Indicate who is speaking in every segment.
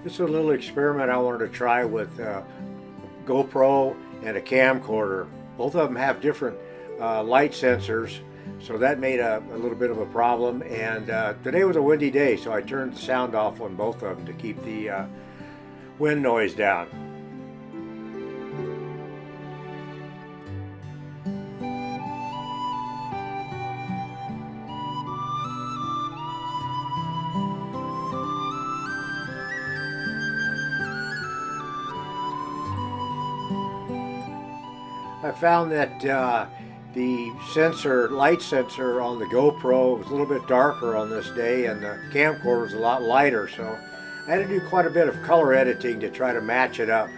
Speaker 1: This is a little experiment I wanted to try with GoPro and a camcorder. Both of them have different light sensors, so that made a little bit of a problem. And today was a windy day, so I turned the sound off on both of them to keep the wind noise down. I found that the light sensor on the GoPro was a little bit darker on this day, and the camcorder was a lot lighter, so I had to do quite a bit of color editing to try to match it up.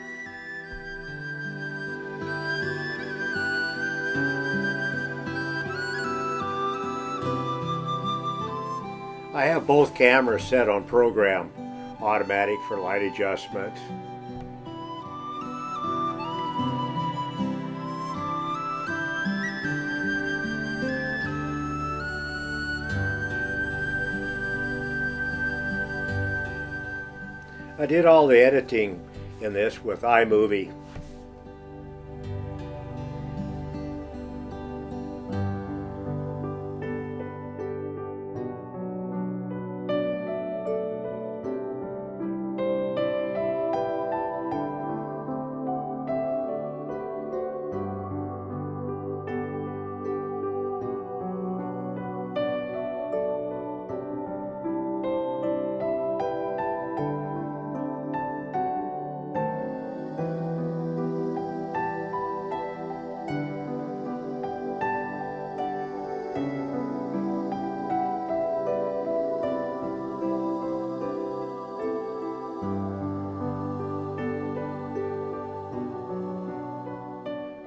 Speaker 1: I have both cameras set on program, automatic for light adjustment. I did all the editing in this with iMovie.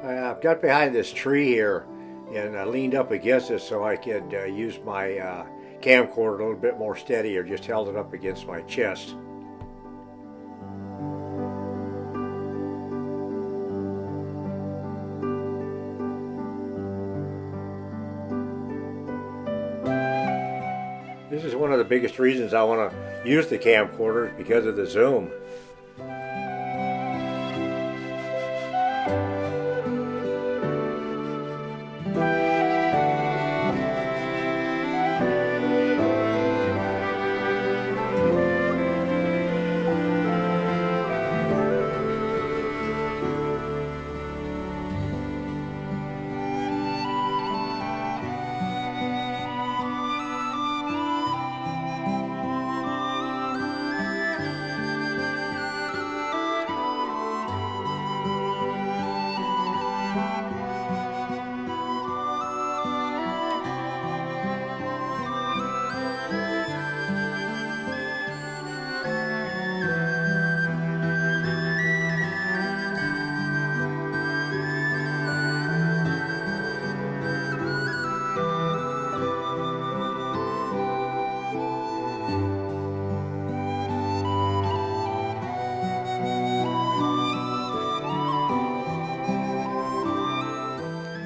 Speaker 1: I got behind this tree here and I leaned up against it so I could use my camcorder a little bit more steady, or just held it up against my chest. This is one of the biggest reasons I want to use the camcorder, because of the zoom.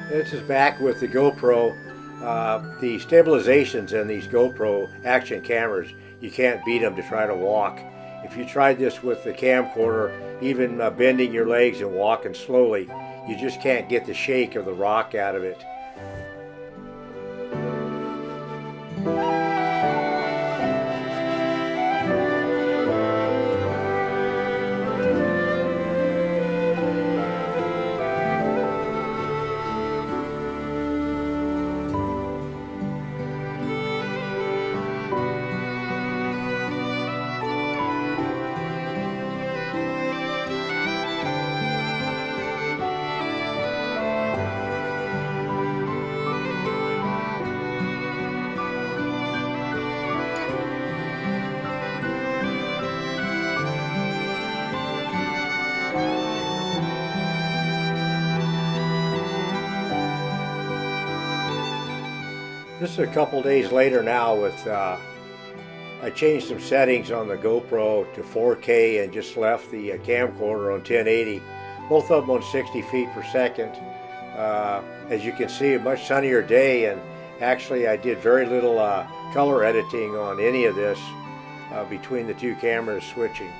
Speaker 1: This is back with the GoPro. The stabilizations in these GoPro action cameras, you can't beat them to try to walk. If you tried this with the camcorder, even bending your legs and walking slowly, you just can't get the shake or the rock out of it. This is a couple days later now with, I changed some settings on the GoPro to 4K and just left the camcorder on 1080. Both of them on 60 feet per second. As you can see, a much sunnier day, and actually I did very little color editing on any of this between the two cameras switching.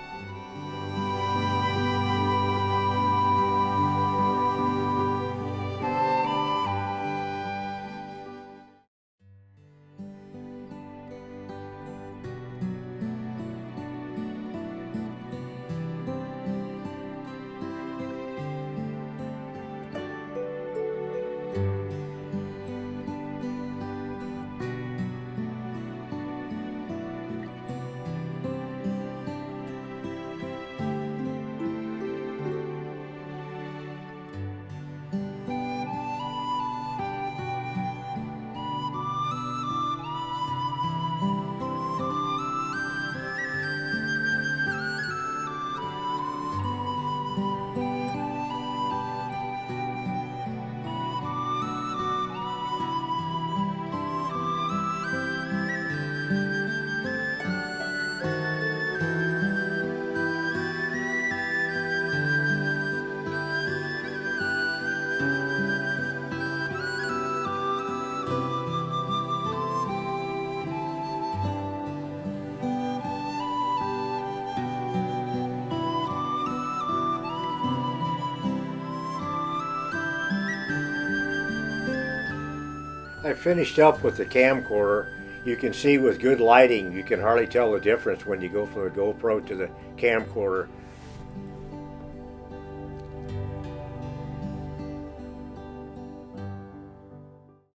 Speaker 1: I finished up with the camcorder. You can see with good lighting, you can hardly tell the difference when you go from the GoPro to the camcorder.